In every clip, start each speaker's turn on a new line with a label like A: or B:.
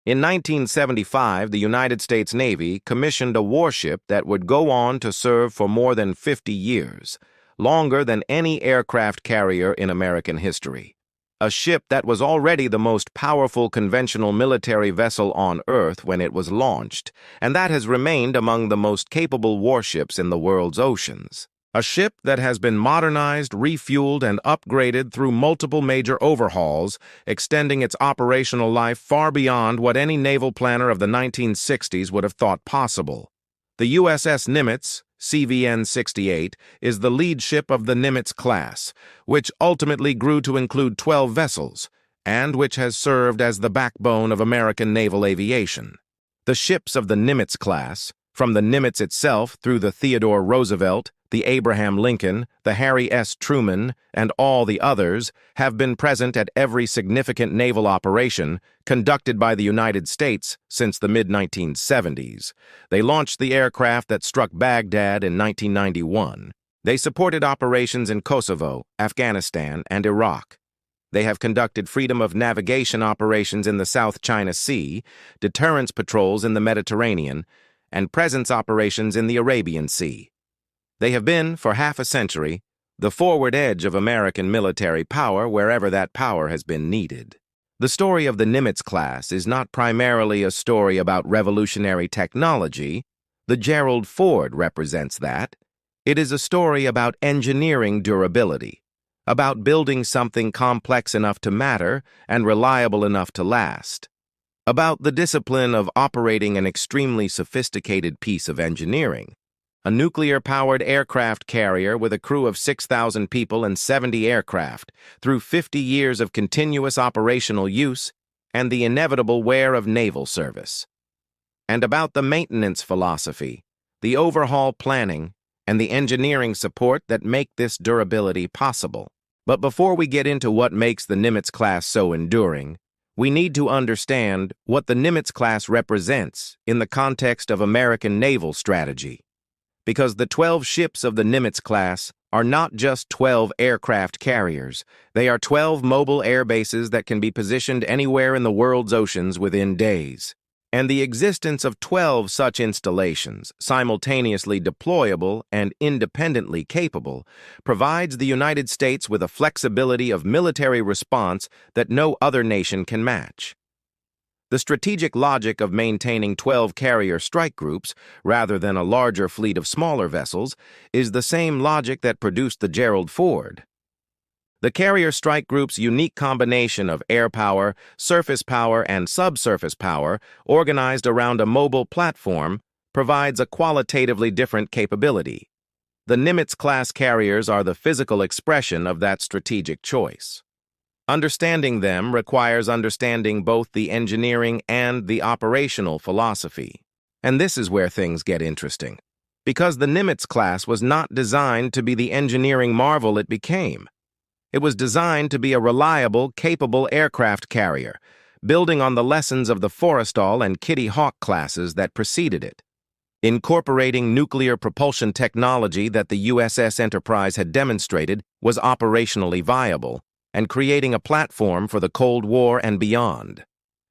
A: In 1975, the United States Navy commissioned a warship that would go on to serve for more than 50 years, longer than any aircraft carrier in American history. A ship that was already the most powerful conventional military vessel on Earth when it was launched, and that has remained among the most capable warships in the world's oceans. A ship that has been modernized, refueled, and upgraded through multiple major overhauls, extending its operational life far beyond what any naval planner of the 1960s would have thought possible. The USS Nimitz, CVN-68, is the lead ship of the Nimitz class, which ultimately grew to include 12 vessels, and which has served as the backbone of American naval aviation. The ships of the Nimitz class, from the Nimitz itself through the Theodore Roosevelt, the Abraham Lincoln, the Harry S. Truman, and all the others, have been present at every significant naval operation conducted by the United States since the mid-1970s. They launched the aircraft that struck Baghdad in 1991. They supported operations in Kosovo, Afghanistan, and Iraq. They have conducted freedom of navigation operations in the South China Sea, deterrence patrols in the Mediterranean, and presence operations in the Arabian Sea. They have been, for half a century, the forward edge of American military power wherever that power has been needed. The story of the Nimitz class is not primarily a story about revolutionary technology. The Gerald Ford represents that. It is a story about engineering durability, about building something complex enough to matter and reliable enough to last, about the discipline of operating an extremely sophisticated piece of engineering. A nuclear-powered aircraft carrier with a crew of 6,000 people and 70 aircraft, through 50 years of continuous operational use and the inevitable wear of naval service. And about the maintenance philosophy, the overhaul planning, and the engineering support that make this durability possible. But before we get into what makes the Nimitz class so enduring, we need to understand what the Nimitz class represents in the context of American naval strategy. Because the 12 ships of the Nimitz class are not just 12 aircraft carriers. They are 12 mobile air bases that can be positioned anywhere in the world's oceans within days. And the existence of 12 such installations, simultaneously deployable and independently capable, provides the United States with a flexibility of military response that no other nation can match. The strategic logic of maintaining 12 carrier strike groups, rather than a larger fleet of smaller vessels, is the same logic that produced the Gerald Ford. The carrier strike group's unique combination of air power, surface power, and subsurface power, organized around a mobile platform, provides a qualitatively different capability. The Nimitz-class carriers are the physical expression of that strategic choice. Understanding them requires understanding both the engineering and the operational philosophy. And this is where things get interesting. Because the Nimitz class was not designed to be the engineering marvel it became. It was designed to be a reliable, capable aircraft carrier, building on the lessons of the Forrestal and Kitty Hawk classes that preceded it. Incorporating nuclear propulsion technology that the USS Enterprise had demonstrated was operationally viable, and creating a platform for the Cold War and beyond.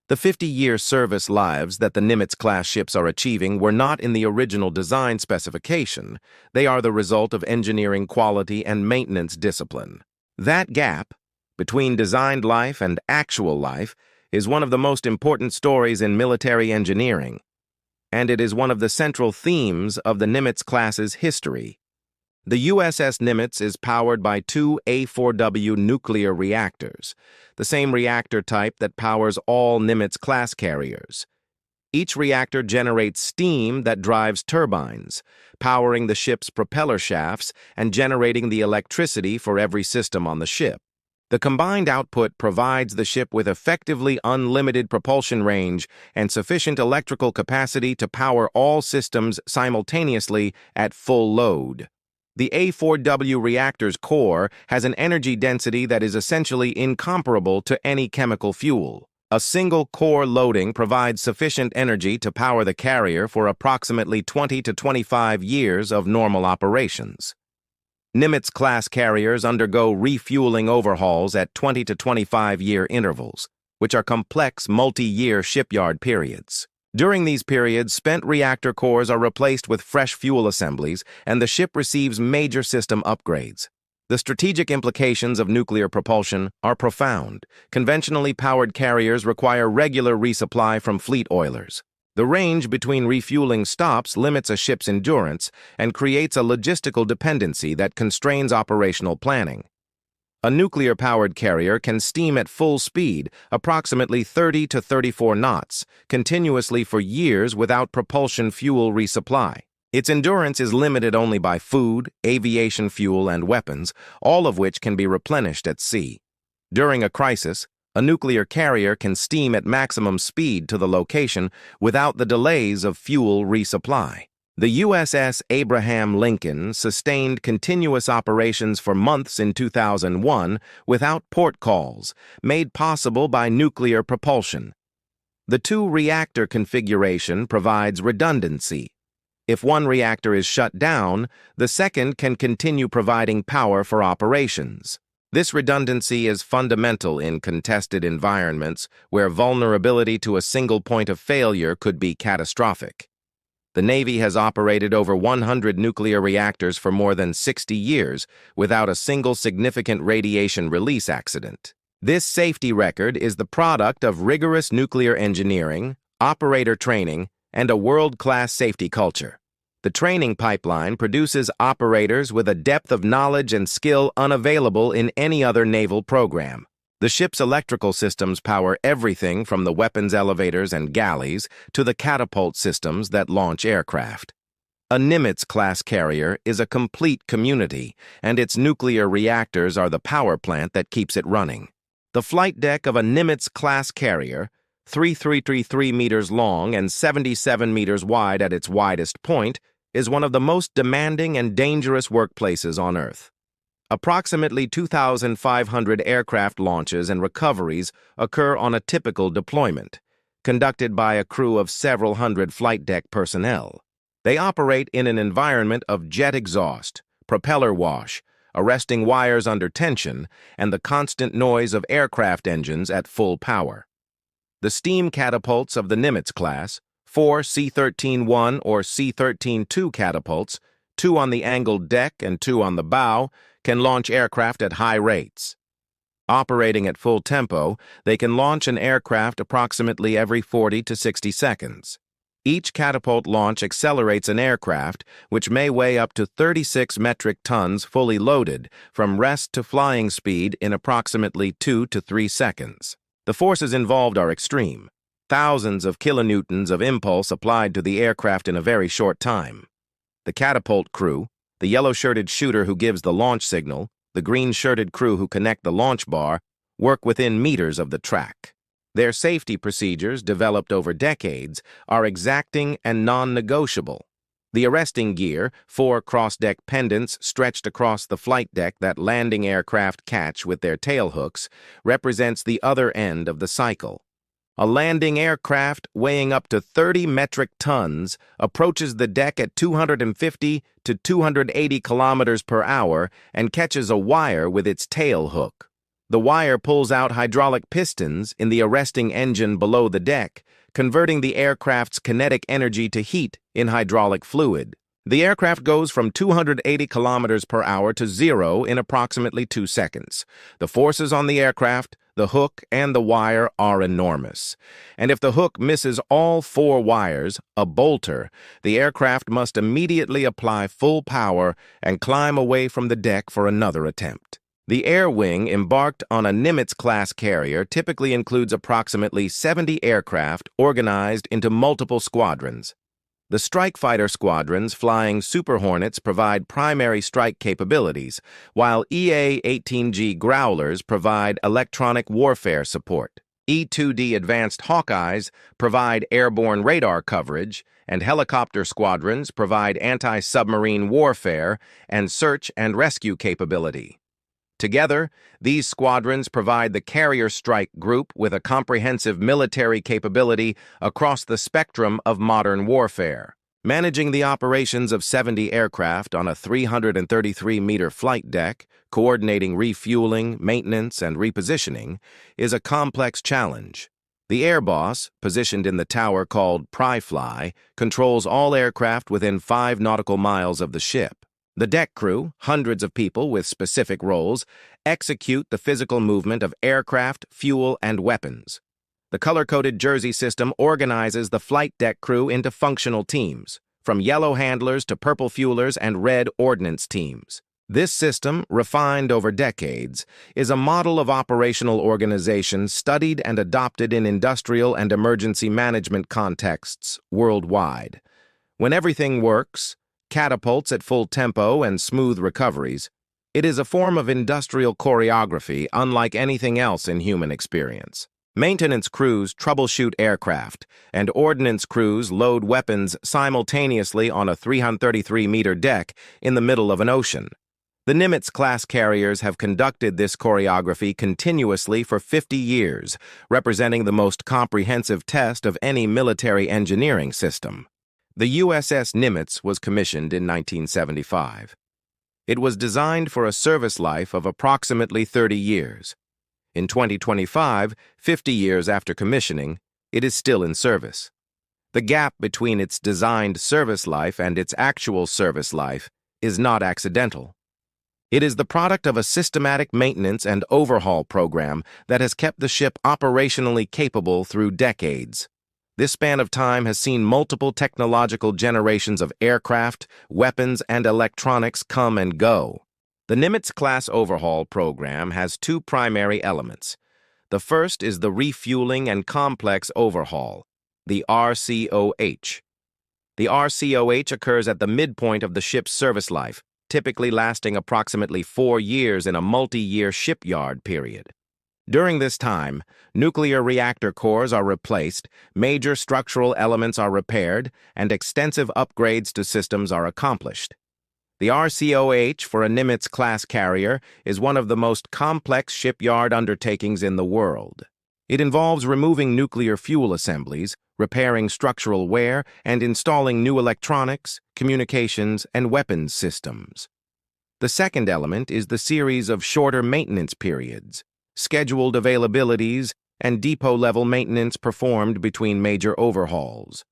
A: The 50-year service lives that the Nimitz-class ships are achieving were not in the original design specification. They are the result of engineering quality and maintenance discipline. That gap between designed life and actual life is one of the most important stories in military engineering, and it is one of the central themes of the Nimitz-class's history. The USS Nimitz is powered by two A4W nuclear reactors, the same reactor type that powers all Nimitz-class carriers. Each reactor generates steam that drives turbines, powering the ship's propeller shafts and generating the electricity for every system on the ship. The combined output provides the ship with effectively unlimited propulsion range and sufficient electrical capacity to power all systems simultaneously at full load. The A4W reactor's core has an energy density that is essentially incomparable to any chemical fuel. A single core loading provides sufficient energy to power the carrier for approximately 20 to 25 years of normal operations. Nimitz-class carriers undergo refueling overhauls at 20 to 25-year intervals. which are complex multi-year shipyard periods. During these periods, spent reactor cores are replaced with fresh fuel assemblies, and the ship receives major system upgrades. The strategic implications of nuclear propulsion are profound. Conventionally powered carriers require regular resupply from fleet oilers. The range between refueling stops limits a ship's endurance and creates a logistical dependency that constrains operational planning. A nuclear-powered carrier can steam at full speed, approximately 30 to 34 knots, continuously for years without propulsion fuel resupply. Its endurance is limited only by food, aviation fuel, and weapons, all of which can be replenished at sea. During a crisis, a nuclear carrier can steam at maximum speed to the location without the delays of fuel resupply. The USS Abraham Lincoln sustained continuous operations for months in 2001 without port calls, made possible by nuclear propulsion. The two-reactor configuration provides redundancy. If one reactor is shut down, the second can continue providing power for operations. This redundancy is fundamental in contested environments where vulnerability to a single point of failure could be catastrophic. The Navy has operated over 100 nuclear reactors for more than 60 years without a single significant radiation release accident. This safety record is the product of rigorous nuclear engineering, operator training, and a world-class safety culture. The training pipeline produces operators with a depth of knowledge and skill unavailable in any other naval program. The ship's electrical systems power everything from the weapons elevators and galleys to the catapult systems that launch aircraft. A Nimitz-class carrier is a complete community, and its nuclear reactors are the power plant that keeps it running. The flight deck of a Nimitz-class carrier, 333 meters long and 77 meters wide at its widest point, is one of the most demanding and dangerous workplaces on Earth. Approximately 2,500 aircraft launches and recoveries occur on a typical deployment, conducted by a crew of several hundred flight deck personnel. They operate in an environment of jet exhaust, propeller wash, arresting wires under tension, and the constant noise of aircraft engines at full power. The steam catapults of the Nimitz class, 4 C-13-1 or C-13-2 catapults, 2 on the angled deck and 2 on the bow, can launch aircraft at high rates. Operating at full tempo, they can launch an aircraft approximately every 40 to 60 seconds. Each catapult launch accelerates an aircraft, which may weigh up to 36 metric tons fully loaded, from rest to flying speed in approximately 2 to 3 seconds. The forces involved are extreme. Thousands of kilonewtons of impulse applied to the aircraft in a very short time. The catapult crew, the yellow-shirted shooter who gives the launch signal, the green-shirted crew who connect the launch bar, work within meters of the track. Their safety procedures, developed over decades, are exacting and non-negotiable. The arresting gear, 4 cross-deck pendants stretched across the flight deck that landing aircraft catch with their tailhooks, represents the other end of the cycle. A landing aircraft weighing up to 30 metric tons approaches the deck at 250 to 280 kilometers per hour and catches a wire with its tail hook. The wire pulls out hydraulic pistons in the arresting engine below the deck, converting the aircraft's kinetic energy to heat in hydraulic fluid. The aircraft goes from 280 kilometers per hour to 0 in approximately 2 seconds. The forces on the aircraft, the hook, and the wire are enormous. And if the hook misses all 4 wires, a bolter, the aircraft must immediately apply full power and climb away from the deck for another attempt. The air wing embarked on a Nimitz-class carrier typically includes approximately 70 aircraft organized into multiple squadrons. The strike fighter squadrons flying Super Hornets provide primary strike capabilities, while EA-18G Growlers provide electronic warfare support. E-2D Advanced Hawkeyes provide airborne radar coverage, and helicopter squadrons provide anti-submarine warfare and search and rescue capability. Together, these squadrons provide the carrier strike group with a comprehensive military capability across the spectrum of modern warfare. Managing the operations of 70 aircraft on a 333-meter flight deck, coordinating refueling, maintenance, and repositioning, is a complex challenge. The air boss, positioned in the tower called Pry-Fly, controls all aircraft within 5 nautical miles of the ship. The deck crew, hundreds of people with specific roles, execute the physical movement of aircraft, fuel, and weapons. The color-coded jersey system organizes the flight deck crew into functional teams, from yellow handlers to purple fuelers and red ordnance teams. This system, refined over decades, is a model of operational organization studied and adopted in industrial and emergency management contexts worldwide. When everything works, catapults at full tempo and smooth recoveries, it is a form of industrial choreography unlike anything else in human experience. Maintenance crews troubleshoot aircraft, and ordnance crews load weapons simultaneously on a 333-meter deck in the middle of an ocean. The Nimitz-class carriers have conducted this choreography continuously for 50 years, representing the most comprehensive test of any military engineering system. The USS Nimitz was commissioned in 1975. It was designed for a service life of approximately 30 years. In 2025, 50 years after commissioning, it is still in service. The gap between its designed service life and its actual service life is not accidental. It is the product of a systematic maintenance and overhaul program that has kept the ship operationally capable through decades. This span of time has seen multiple technological generations of aircraft, weapons, and electronics come and go. The Nimitz-class overhaul program has two primary elements. The first is the refueling and complex overhaul, the RCOH. The RCOH occurs at the midpoint of the ship's service life, typically lasting approximately 4 years in a multi-year shipyard period. During this time, nuclear reactor cores are replaced, major structural elements are repaired, and extensive upgrades to systems are accomplished. The RCOH for a Nimitz-class carrier is one of the most complex shipyard undertakings in the world. It involves removing nuclear fuel assemblies, repairing structural wear, and installing new electronics, communications, and weapons systems. The second element is the series of shorter maintenance periods, scheduled availabilities, and depot-level maintenance performed between major overhauls.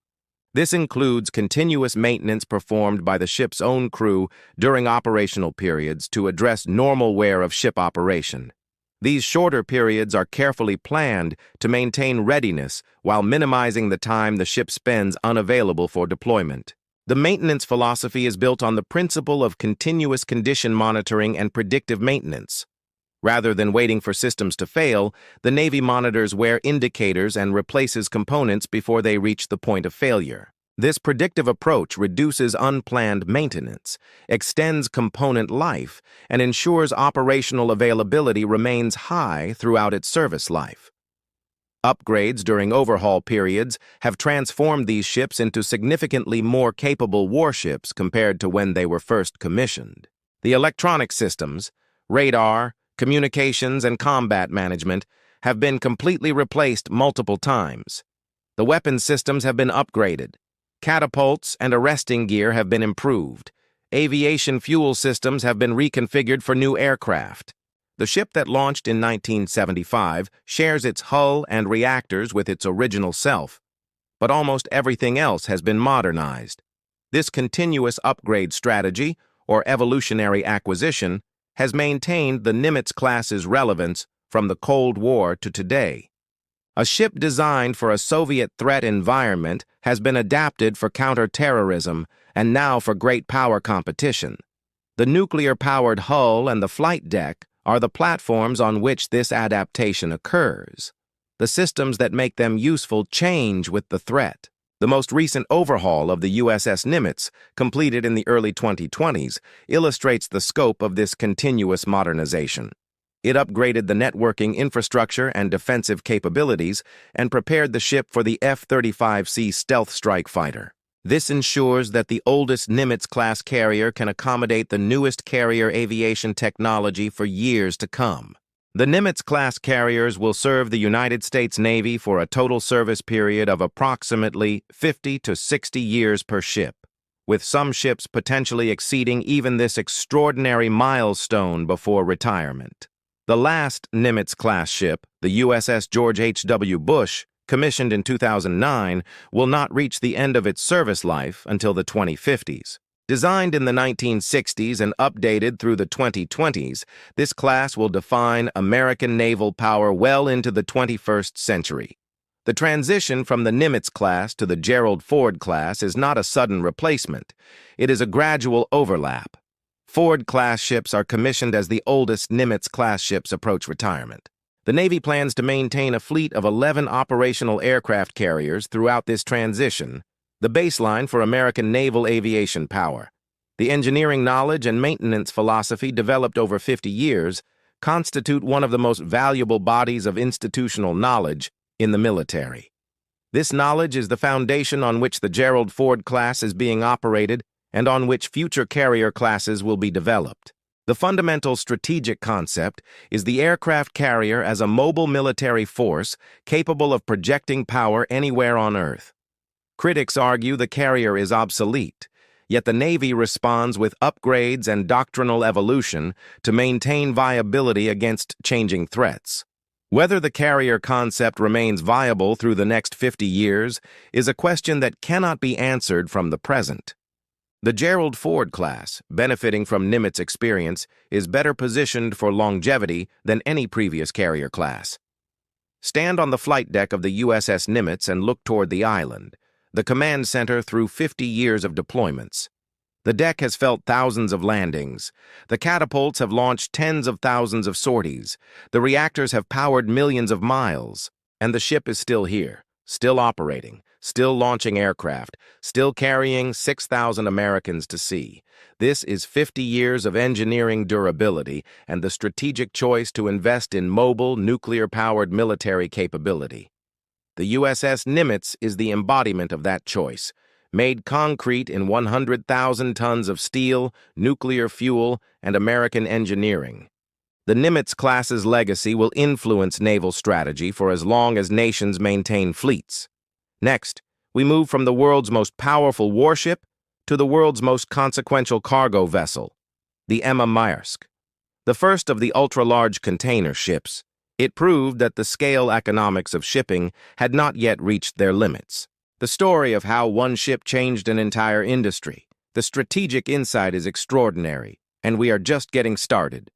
A: This includes continuous maintenance performed by the ship's own crew during operational periods to address normal wear of ship operation. These shorter periods are carefully planned to maintain readiness while minimizing the time the ship spends unavailable for deployment. The maintenance philosophy is built on the principle of continuous condition monitoring and predictive maintenance. Rather than waiting for systems to fail, the Navy monitors wear indicators and replaces components before they reach the point of failure. This predictive approach reduces unplanned maintenance, extends component life, and ensures operational availability remains high throughout its service life. Upgrades during overhaul periods have transformed these ships into significantly more capable warships compared to when they were first commissioned. The electronic systems, radar, communications, and combat management have been completely replaced multiple times. The weapons systems have been upgraded. Catapults and arresting gear have been improved. Aviation fuel systems have been reconfigured for new aircraft. The ship that launched in 1975 shares its hull and reactors with its original self, but almost everything else has been modernized. This continuous upgrade strategy, or evolutionary acquisition, has maintained the Nimitz-class's relevance from the Cold War to today. A ship designed for a Soviet threat environment has been adapted for counterterrorism and now for great power competition. The nuclear-powered hull and the flight deck are the platforms on which this adaptation occurs. The systems that make them useful change with the threat. The most recent overhaul of the USS Nimitz, completed in the early 2020s, illustrates the scope of this continuous modernization. It upgraded the networking infrastructure and defensive capabilities and prepared the ship for the F-35C stealth strike fighter. This ensures that the oldest Nimitz-class carrier can accommodate the newest carrier aviation technology for years to come. The Nimitz-class carriers will serve the United States Navy for a total service period of approximately 50 to 60 years per ship, with some ships potentially exceeding even this extraordinary milestone before retirement. The last Nimitz-class ship, the USS George H.W. Bush, commissioned in 2009, will not reach the end of its service life until the 2050s. Designed in the 1960s and updated through the 2020s, this class will define American naval power well into the 21st century. The transition from the Nimitz class to the Gerald Ford class is not a sudden replacement. It is a gradual overlap. Ford-class ships are commissioned as the oldest Nimitz-class ships approach retirement. The Navy plans to maintain a fleet of 11 operational aircraft carriers throughout this transition, the baseline for American naval aviation power. The engineering knowledge and maintenance philosophy developed over 50 years constitute one of the most valuable bodies of institutional knowledge in the military. This knowledge is the foundation on which the Gerald Ford class is being operated and on which future carrier classes will be developed. The fundamental strategic concept is the aircraft carrier as a mobile military force capable of projecting power anywhere on Earth. Critics argue the carrier is obsolete, yet the Navy responds with upgrades and doctrinal evolution to maintain viability against changing threats. Whether the carrier concept remains viable through the next 50 years is a question that cannot be answered from the present. The Gerald Ford class, benefiting from Nimitz experience, is better positioned for longevity than any previous carrier class. Stand on the flight deck of the USS Nimitz and look toward the island, the command center through 50 years of deployments. The deck has felt thousands of landings. The catapults have launched tens of thousands of sorties. The reactors have powered millions of miles. And the ship is still here, still operating, still launching aircraft, still carrying 6,000 Americans to sea. This is 50 years of engineering durability and the strategic choice to invest in mobile, nuclear-powered military capability. The USS Nimitz is the embodiment of that choice, made concrete in 100,000 tons of steel, nuclear fuel, and American engineering. The Nimitz class's legacy will influence naval strategy for as long as nations maintain fleets. Next, we move from the world's most powerful warship to the world's most consequential cargo vessel, the Emma Maersk. The first of the ultra-large container ships, it proved that the scale economics of shipping had not yet reached their limits. The story of how one ship changed an entire industry. The strategic insight is extraordinary, and we are just getting started.